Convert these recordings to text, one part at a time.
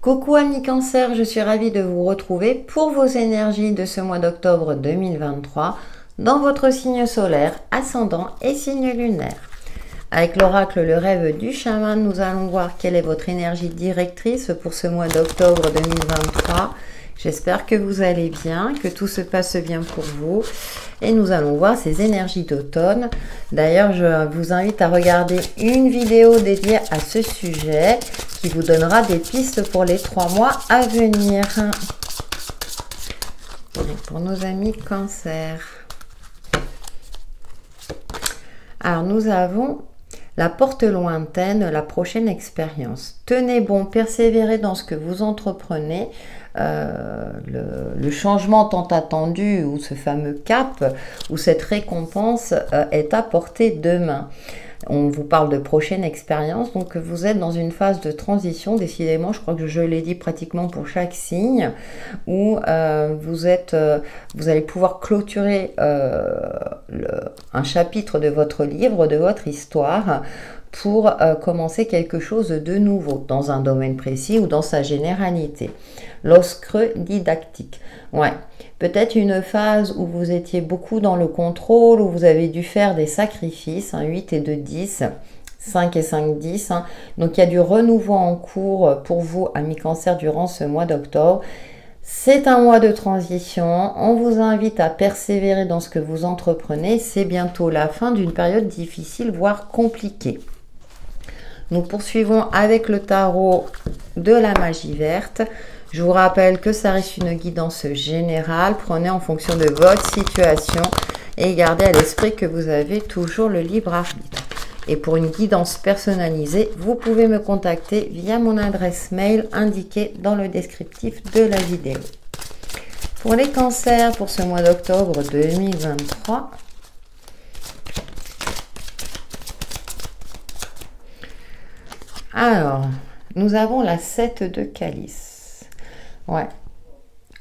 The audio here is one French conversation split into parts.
Coucou amis Cancer, je suis ravie de vous retrouver pour vos énergies de ce mois d'octobre 2023 dans votre signe solaire, ascendant et signe lunaire. Avec l'oracle Le Rêve du Chaman, nous allons voir quelle est votre énergie directrice pour ce mois d'octobre 2023. J'espère que vous allez bien, que tout se passe bien pour vous. Et nous allons voir ces énergies d'automne. D'ailleurs, je vous invite à regarder une vidéo dédiée à ce sujet qui vous donnera des pistes pour les 3 mois à venir. Pour nos amis Cancer. Alors, nous avons la porte lointaine, la prochaine expérience. Tenez bon, persévérez dans ce que vous entreprenez. Le changement tant attendu ou ce fameux cap ou cette récompense est à portée de main. On vous parle de prochaine expérience, donc vous êtes dans une phase de transition, décidément, je crois que je l'ai dit pratiquement pour chaque signe, où vous allez pouvoir clôturer un chapitre de votre livre, de votre histoire, pour commencer quelque chose de nouveau, dans un domaine précis ou dans sa généralité. L'os creux didactique. Ouais. Peut-être une phase où vous étiez beaucoup dans le contrôle, où vous avez dû faire des sacrifices, 8 et 2, 10, 5 et 5, 10. Donc il y a du renouveau en cours pour vous, amis Cancer, durant ce mois d'octobre. C'est un mois de transition. On vous invite à persévérer dans ce que vous entreprenez. C'est bientôt la fin d'une période difficile, voire compliquée. Nous poursuivons avec le tarot de la magie verte. Je vous rappelle que ça reste une guidance générale. Prenez en fonction de votre situation et gardez à l'esprit que vous avez toujours le libre arbitre. Et pour une guidance personnalisée, vous pouvez me contacter via mon adresse mail indiquée dans le descriptif de la vidéo. Pour les cancers, pour ce mois d'octobre 2023, alors, nous avons la 7 de calice. Ouais.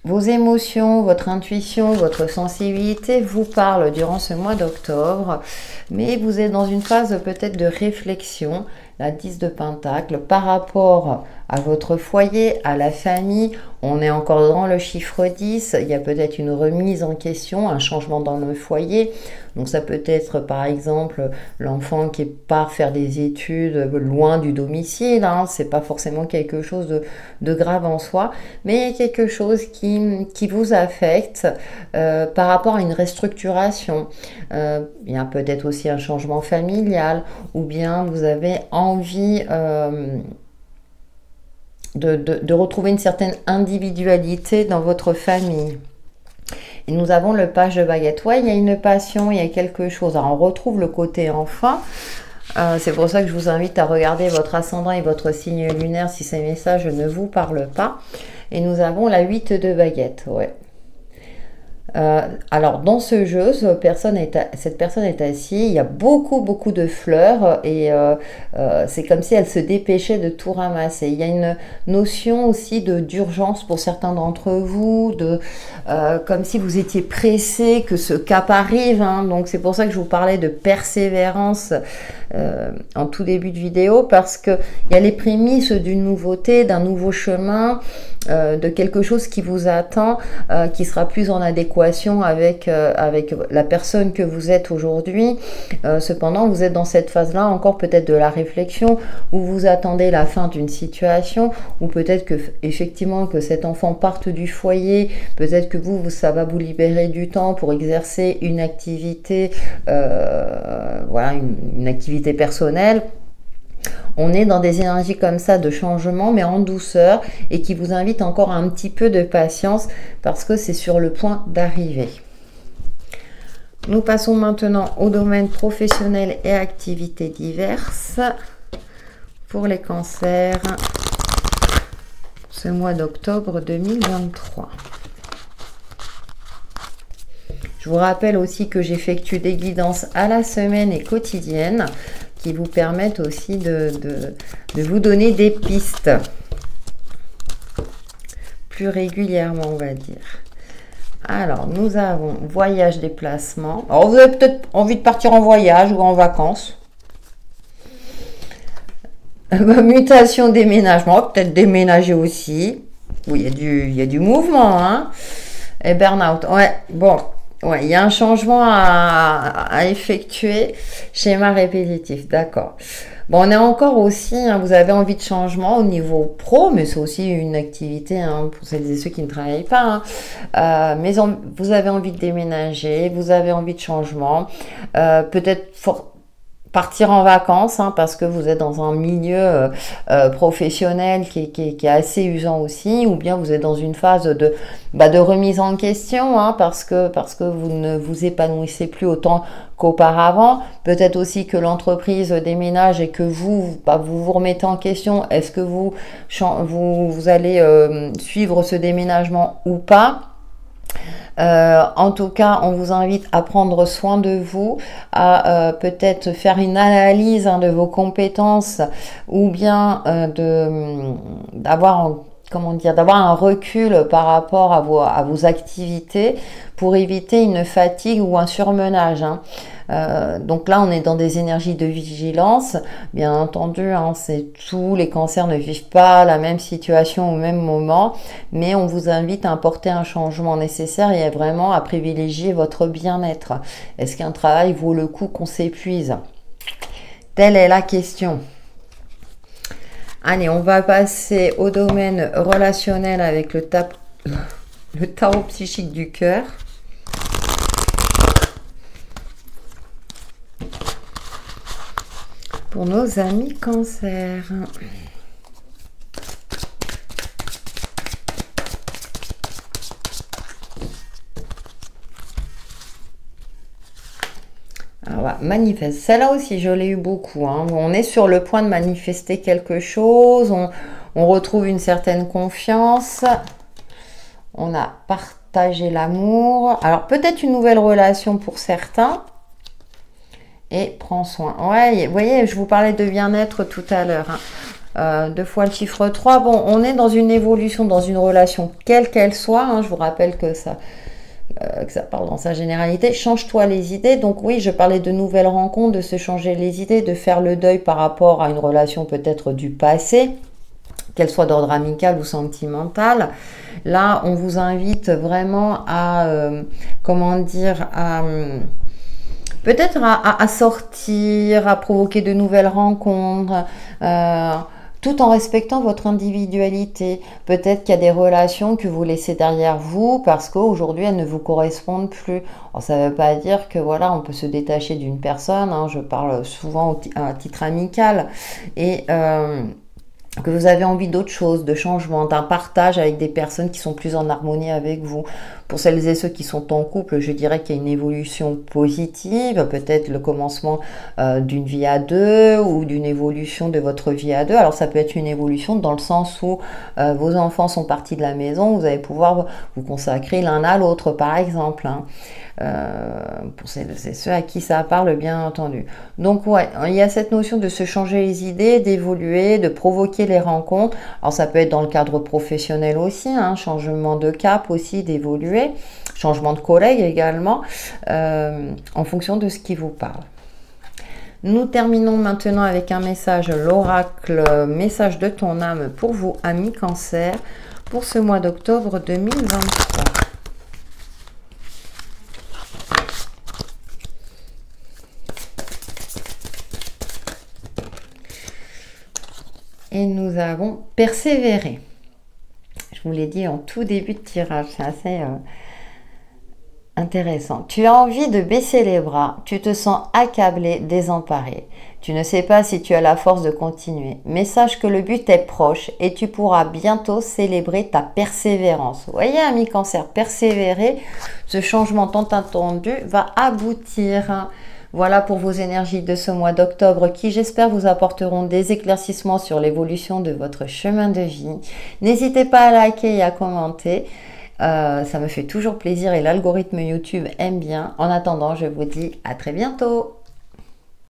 Vos émotions, votre intuition, votre sensibilité vous parlent durant ce mois d'octobre, mais vous êtes dans une phase peut-être de réflexion, la 10 de Pentacle, par rapport à votre foyer, à la famille. On est encore dans le chiffre 10, il y a peut-être une remise en question, un changement dans le foyer. Donc ça peut être par exemple l'enfant qui part faire des études loin du domicile, c'est pas forcément quelque chose de grave en soi, mais il y a quelque chose qui vous affecte par rapport à une restructuration. Il y a peut-être aussi un changement familial, ou bien vous avez envie de retrouver une certaine individualité dans votre famille. Et nous avons le page de baguette. Ouais, il y a une passion, il y a quelque chose. Alors, on retrouve le côté enfant. C'est pour ça que je vous invite à regarder votre ascendant et votre signe lunaire si ces messages ne vous parlent pas. Et nous avons la 8 de baguette. Ouais. Alors dans ce jeu, cette personne est assise, il y a beaucoup de fleurs et c'est comme si elle se dépêchait de tout ramasser. Il y a une notion aussi d'urgence pour certains d'entre vous, comme si vous étiez pressé que ce cap arrive, donc c'est pour ça que je vous parlais de persévérance en tout début de vidéo, parce que il y a les prémices d'une nouveauté, d'un nouveau chemin, de quelque chose qui vous attend, qui sera plus en adéquation avec la personne que vous êtes aujourd'hui. Cependant, vous êtes dans cette phase-là encore peut-être de la réflexion, où vous attendez la fin d'une situation, ou peut-être que effectivement que cet enfant parte du foyer, peut-être que ça va vous libérer du temps pour exercer une activité, voilà, une activité personnelle. On est dans des énergies comme ça de changement, mais en douceur, et qui vous invite encore un petit peu de patience parce que c'est sur le point d'arriver. Nous passons maintenant au domaine professionnel et activités diverses pour les cancers ce mois d'octobre 2023. Je vous rappelle aussi que j'effectue des guidances à la semaine et quotidienne qui vous permettent aussi de vous donner des pistes plus régulièrement, on va dire. Alors, nous avons voyage, déplacement. Alors, vous avez peut-être envie de partir en voyage ou en vacances. Mutation, déménagement, peut-être déménager aussi. Oui, il y a du mouvement, hein. Et burn-out. Ouais, bon. Ouais, il y a un changement à effectuer. Schéma répétitif, d'accord. Bon, on est encore aussi, hein, vous avez envie de changement au niveau pro, mais c'est aussi une activité hein, pour celles et ceux qui ne travaillent pas. Hein. Vous avez envie de déménager, vous avez envie de changement. Peut-être partir en vacances hein, parce que vous êtes dans un milieu professionnel qui est assez usant aussi, ou bien vous êtes dans une phase de remise en question hein, parce que vous ne vous épanouissez plus autant qu'auparavant. Peut-être aussi que l'entreprise déménage et que vous remettez en question. Est-ce que vous allez suivre ce déménagement ou pas? En tout cas, on vous invite à prendre soin de vous, à peut-être faire une analyse hein, de vos compétences ou bien d'avoir un recul par rapport à vos activités pour éviter une fatigue ou un surmenage. Hein. Donc là, on est dans des énergies de vigilance. Bien entendu, hein, tous les cancers ne vivent pas la même situation au même moment, mais on vous invite à apporter un changement nécessaire et vraiment à privilégier votre bien-être. Est-ce qu'un travail vaut le coup qu'on s'épuise? Telle est la question. Allez, on va passer au domaine relationnel avec le tarot psychique du cœur. Pour nos amis cancer. Alors, manifeste. Celle-là aussi, je l'ai eu beaucoup. Hein. On est sur le point de manifester quelque chose. On retrouve une certaine confiance. On a partagé l'amour. Alors, peut-être une nouvelle relation pour certains. Et prends soin. Ouais, vous voyez, je vous parlais de bien-être tout à l'heure. Hein. 2 fois le chiffre 3. Bon, on est dans une évolution, dans une relation, quelle qu'elle soit. Hein. Je vous rappelle que ça parle dans sa généralité. Change-toi les idées. Donc oui, je parlais de nouvelles rencontres, de se changer les idées, de faire le deuil par rapport à une relation peut-être du passé, qu'elle soit d'ordre amical ou sentimental. Là, on vous invite vraiment à, peut-être à sortir, à provoquer de nouvelles rencontres, tout en respectant votre individualité. Peut-être qu'il y a des relations que vous laissez derrière vous parce qu'aujourd'hui elles ne vous correspondent plus. Alors, ça ne veut pas dire que voilà, on peut se détacher d'une personne. Hein, je parle souvent à titre amical et que vous avez envie d'autre chose, de changement, d'un partage avec des personnes qui sont plus en harmonie avec vous. Pour celles et ceux qui sont en couple, je dirais qu'il y a une évolution positive, peut-être le commencement d'une vie à deux ou d'une évolution de votre vie à deux. Alors ça peut être une évolution dans le sens où vos enfants sont partis de la maison, vous allez pouvoir vous consacrer l'un à l'autre par exemple. Hein. Pour ceux à qui ça parle bien entendu. Donc ouais, il y a cette notion de se changer les idées, d'évoluer, de provoquer les rencontres. Alors ça peut être dans le cadre professionnel aussi, hein, changement de cap aussi, d'évoluer, changement de collègue également, en fonction de ce qui vous parle. Nous terminons maintenant avec un message, l'oracle, message de ton âme pour vous, amis cancer, pour ce mois d'octobre 2023. Et nous avons persévéré. Je vous l'ai dit en tout début de tirage, c'est assez intéressant. Tu as envie de baisser les bras, tu te sens accablé, désemparé. Tu ne sais pas si tu as la force de continuer. Mais sache que le but est proche et tu pourras bientôt célébrer ta persévérance. Vous voyez, ami cancer, persévérer, ce changement tant attendu va aboutir. Voilà pour vos énergies de ce mois d'octobre qui, j'espère, vous apporteront des éclaircissements sur l'évolution de votre chemin de vie. N'hésitez pas à liker et à commenter. Ça me fait toujours plaisir et l'algorithme YouTube aime bien. En attendant, je vous dis à très bientôt.